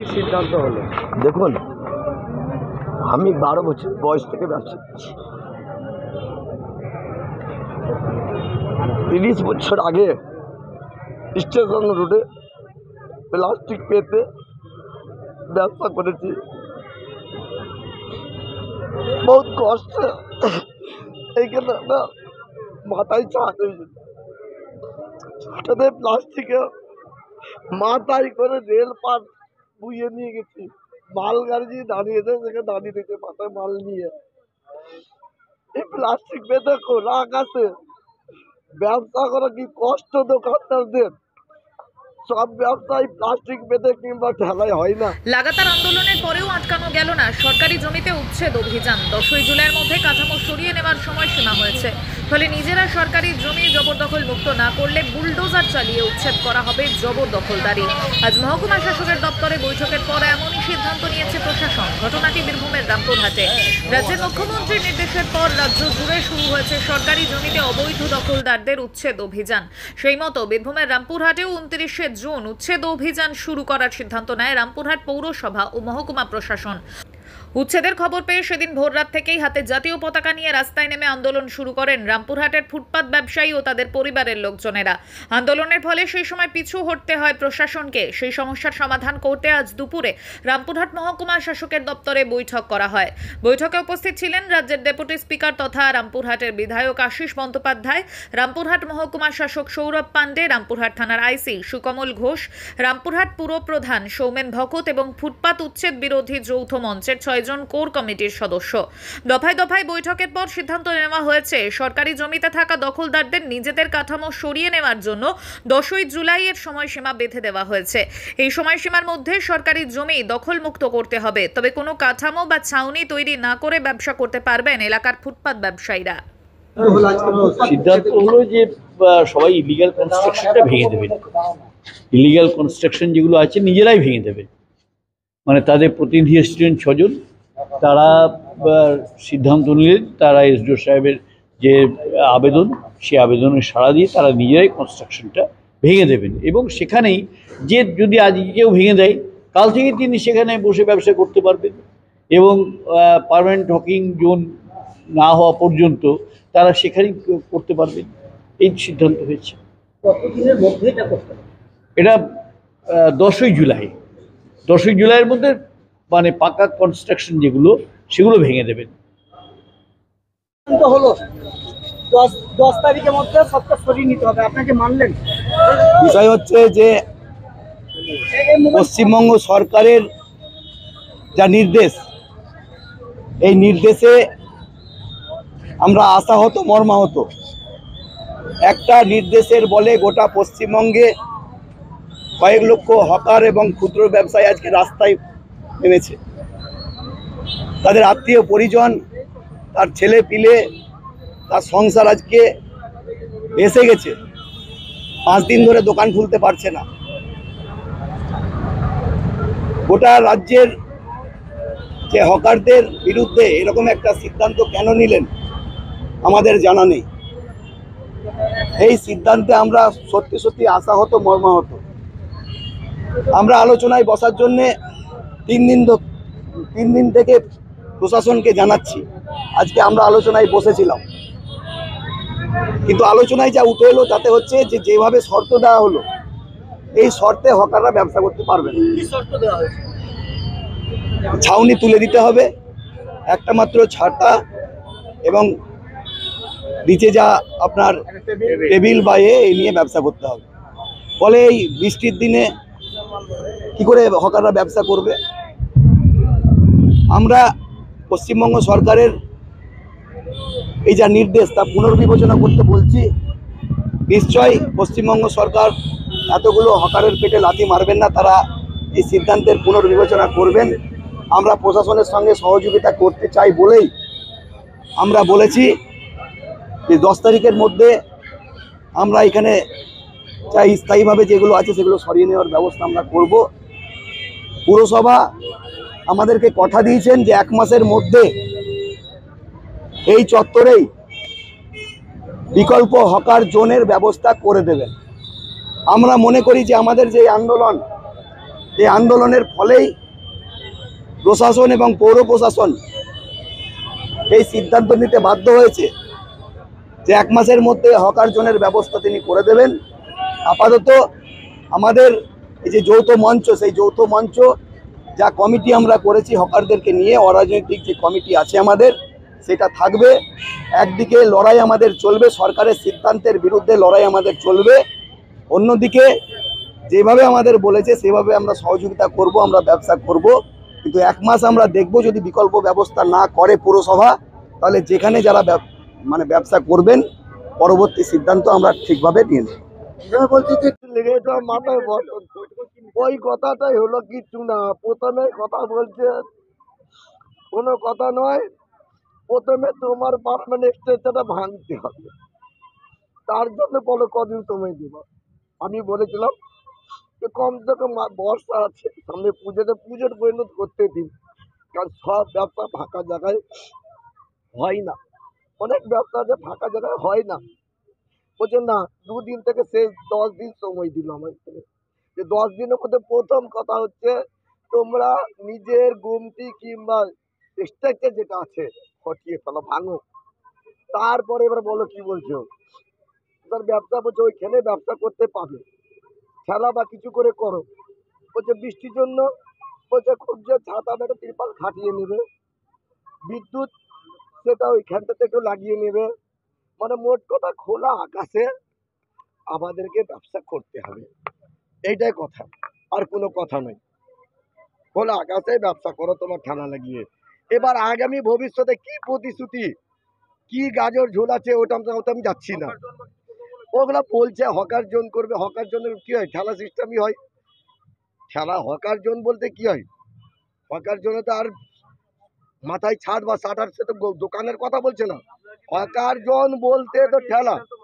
সিদ্ধান্ত হলো? দেখুন, আমি 12 বছর বয়স থেকে ব্যবসা করছি। 30 বছর আগে স্টেশন রোডে প্লাস্টিক পেতে ব্যবসা করেছি। বহুত কষ্ট, এইখানে না মাথায় চাপ হয়েছিল। হঠাৎ প্লাস্টিকে মাথায় করে রেল পার বুঝিয়ে নিয়ে গেছি। মাল গাড়ি দাঁড়িয়েছে, সেখানে দাঁড়িয়ে থেকে মাথায় মাল নিয়ে এই প্লাস্টিক পেতে খোলা আকাশে ব্যবসা করা কি কষ্ট দোকানদারদের। সব ব্যবসায় প্লাস্টিক পেতে কিংবা ঠেলায় হয় না। লাগাতার আন্দোলনের পরেও আটকানো গেল না সরকারি জমিতে উচ্ছেদ অভিযান। 10ই জুলাইয়ের মধ্যে কাঠামো সরিয়ে নেওয়ার সময়সীমা হয়েছে। ফলে নিজেরা সরকারি জমি জবরদখল মুক্ত না করলে বুলডোজার চালিয়ে উচ্ছেদ করা হবে জবরদখলদারি। আজ মহকুমা শাসকের দপ্তরে বৈঠকের পর এমনই সিদ্ধান্ত নিয়েছে প্রশাসন। ঘটনাটি বীরভূমের রামপুরহাটে। রাজ্যের মুখ্যমন্ত্রীর নির্দেশের পর রাজ্য জুড়ে শুরু হয়েছে সরকারি জমিতে অবৈধ দখলদারদের উচ্ছেদ অভিযান। সেই মতো বীরভূমের রামপুরহাটেও 29শে জুন উচ্ছেদ অভিযান শুরু করার সিদ্ধান্ত নেয় রামপুরহাট পৌরসভা ও মহকুমা প্রশাসন। উচ্ছেদের খবর পেয়ে সেদিন ভোররাত থেকেই হাতে জাতীয় পতাকা নিয়ে রাস্তায় নেমে আন্দোলন শুরু করেন রামপুরহাটের ফুটপাত ব্যবসায়ী ও তাদের পরিবারের লোকজনেরা। আন্দোলনের ফলে সেই সময় পিছু হটতে হয় প্রশাসনকে। সেই সমস্যার সমাধান করতে আজ দুপুরে রামপুরহাট মহকুমা শাসকের দপ্তরে বৈঠক করা হয়। বৈঠকে উপস্থিত ছিলেন রাজ্যের ডেপুটি স্পিকার তথা রামপুরহাটের বিধায়ক আশিস বন্দ্যোপাধ্যায়, রামপুরহাট মহকুমা শাসক সৌরভ পাণ্ডে, রামপুরহাট থানার আইসি সুকমল ঘোষ, রামপুরহাট পুর প্রধান সৌমেন ভকত এবং ফুটপাত উচ্ছেদ বিরোধী যৌথ মঞ্চের 6 জন কোর কমিটির সদস্য। দফায় দফায় বৈঠকের পর সিদ্ধান্ত নেওয়া হয়েছে সরকারি জমিতে থাকা দখলদারদের নিজেদের কাঠামো সরিয়ে নেওয়ার জন্য 10ই জুলাইয়ের সময়সীমা বেঁধে দেওয়া হয়েছে। এই সময়সীমার মধ্যে সরকারি জমি দখলমুক্ত করতে হবে, তবে কোনো কাঠামো বা ছাউনি তৈরি না করে ব্যবসা করতে পারবেন এলাকার ফুটপাত ব্যবসায়ীরা। সিদ্ধান্ত হলো যে সবাই ইলিগাল কনস্ট্রাকশনটা ভেঙে দেবেন। ইলিগাল কনস্ট্রাকশন যেগুলো আছে নিজেরাই ভেঙে দেবে। মানে তাদের প্রতিনিধি এসেছিলেন 6 জন, তারা সিদ্ধান্ত নিলেন, তারা এসডিও সাহেবের যে আবেদন, সেই আবেদনের সাড়া দিয়ে তারা নিজেরাই কনস্ট্রাকশনটা ভেঙে দেবেন। এবং সেখানেই যে যদি আজ কেউ ভেঙে দেয়, কাল থেকে তিনি সেখানে বসে ব্যবসা করতে পারবেন এবং পার্মানেন্ট হকিং জোন না হওয়া পর্যন্ত তারা সেখানেই করতে পারবেন। এই সিদ্ধান্ত হয়েছে। কতদিনের মধ্যে এটা করতে হবে? এটা 10ই জুলাই। 10ই জুলাইয়ের মধ্যে মানে পাকা কনস্ট্রাকশন যেগুলো সেগুলো ভেঙে দেবেন। হলো 10 তারিখের মধ্যে সবটা সরিয়ে নিতে হবে, আপনাকে মানলেন? বিষয় হচ্ছে যে পশ্চিমবঙ্গ সরকারের যা নির্দেশ, এই নির্দেশে আমরা আশাহত মর্মাহত। একটা নির্দেশের বলে গোটা পশ্চিমবঙ্গে কয়েক লক্ষ হকার এবং ক্ষুদ্র ব্যবসায়ী আজকে রাস্তায় নেমেছে। তাদের আত্মীয় পরিজন, তার ছেলে পিলে, তার সংসার আজকে এসে গেছে। 5 দিন ধরে দোকান খুলতে পারছে না। গোটা রাজ্যের যে হকারদের বিরুদ্ধে এরকম একটা সিদ্ধান্ত কেন নিলেন আমাদের জানা নেই। এই সিদ্ধান্তে আমরা সত্যি সত্যি আশাহত মর্মাহত। আমরা আলোচনায় বসার জন্যে 3 দিন থেকে প্রশাসনকে জানাচ্ছি। আজকে আমরা আলোচনায় বসেছিলাম, কিন্তু আলোচনায় যা উঠে এলো তাতে হচ্ছে যে যেভাবে শর্ত দেওয়া হলো, এই শর্তে হকাররা ব্যবসা করতে পারবে না। কি শর্ত দেওয়া হয়েছে? ছাউনি তুলে দিতে হবে, একটা মাত্র ছাতা এবং নিচে যা আপনার টেবিল বা এই নিয়ে ব্যবসা করতে হবে। ফলে এই বৃষ্টির দিনে কি করে হকাররা ব্যবসা করবে? আমরা পশ্চিমবঙ্গ সরকারের এই যা নির্দেশ তা পুনর্বিবেচনা করতে বলছি। নিশ্চয়ই পশ্চিমবঙ্গ সরকার এতগুলো হকারের পেটে লাথি মারবেন না, তারা এই সিদ্ধান্তের পুনর্বিবেচনা করবেন। আমরা প্রশাসনের সঙ্গে সহযোগিতা করতে চাই বলেই আমরা বলেছি যে 10 তারিখের মধ্যে আমরা এখানে চাই স্থায়ীভাবে যেগুলো আছে সেগুলো সরিয়ে নেওয়ার ব্যবস্থা আমরা করব। পুরসভা আমাদেরকে কথা দিয়েছেন যে 1 মাসের মধ্যে এই চত্বরেই বিকল্প হকার জোনের ব্যবস্থা করে দেবেন। আমরা মনে করি যে আমাদের যে আন্দোলন এই আন্দোলনের ফলেই প্রশাসন এবং পৌর প্রশাসন এই সিদ্ধান্ত নিতে বাধ্য হয়েছে যে 1 মাসের মধ্যে হকার জোনের ব্যবস্থা তিনি করে দেবেন। আপাতত আমাদের এই যে যৌথ মঞ্চ, সেই যৌথ মঞ্চ যা কমিটি আমরা করেছি হকারদেরকে নিয়ে, অরাজনৈতিক যে কমিটি আছে আমাদের, সেটা থাকবে। একদিকে লড়াই আমাদের চলবে, সরকারের সিদ্ধান্তের বিরুদ্ধে লড়াই আমাদের চলবে। অন্যদিকে যেভাবে আমাদের বলেছে সেভাবে আমরা সহযোগিতা করব, আমরা ব্যবসা করব। কিন্তু 1 মাস আমরা দেখব, যদি বিকল্প ব্যবস্থা না করে পুরসভা, তাহলে যেখানে যারা ব্যবসা করবেন পরবর্তী সিদ্ধান্ত আমরা ঠিকভাবে নিয়ে নেব। বলছি যে লেগেটা মাথায় বসত, ওই কথাটাই হলো, কিচ্ছু না। প্রথমে কথা বলছে কোনো কথা নয়, প্রথমে তোমার পার্মানেন্ট স্ট্রাকচারটা ভাঙতে হবে, তার জন্য বলো কদিন সময় দিব। আমি বলেছিলাম যে কমসে কম বর্ষা আছে সামনে, পুজোর পরিণত করতে দিন, কারণ সব ব্যবসা ফাঁকা জায়গায় হয় না, অনেক ব্যবসা আছে ফাঁকা জায়গায় হয় না। বলছে না, 2 দিন থেকে শেষ 10 দিন সময় দিল আমার থেকে, যে 10 দিনের মধ্যে প্রথম কথা হচ্ছে তোমরা নিজের গুমটি কিংবা স্ট্রাকচার যেটা আছে হটিয়ে ফেলো, ভাঙো। তারপরে এবার বলো কি বলছো, তার ব্যবসা বলছে ওইখানে ব্যবসা করতে পাবে, খেলা বা কিছু করে করো। বলছে বৃষ্টির জন্য, বলছে খুব যে ছাতা একটা ত্রিপাল খাটিয়ে নেবে, বিদ্যুৎ সেটা ওইখানটাতে একটু লাগিয়ে নেবে। মানে মোট কথা খোলা আকাশে আমাদেরকে ব্যবসা করতে হবে, এইটাই কথা, আর কোনো কথা নয়। খোলা আকাশে ব্যবসা করো তোমার ঠান্ডা লাগিয়ে। এবার আগামী ভবিষ্যতে কি প্রতিশ্রুতি, কি গাজর ঝোল আছে ওটা আমি যাচ্ছি না। ওগুলা বলছে হকার জোন করবে, হকার জোনের কি হয়, ঠেলা সিস্টেমই হয়। ঠেলা হকার জোন বলতে কি হয়, হকার জোনে তো আর মাথায় ছাদ বা শাটার, সে তো দোকানের কথা বলছে না। হকার জোন বলতে তো ঠেলা।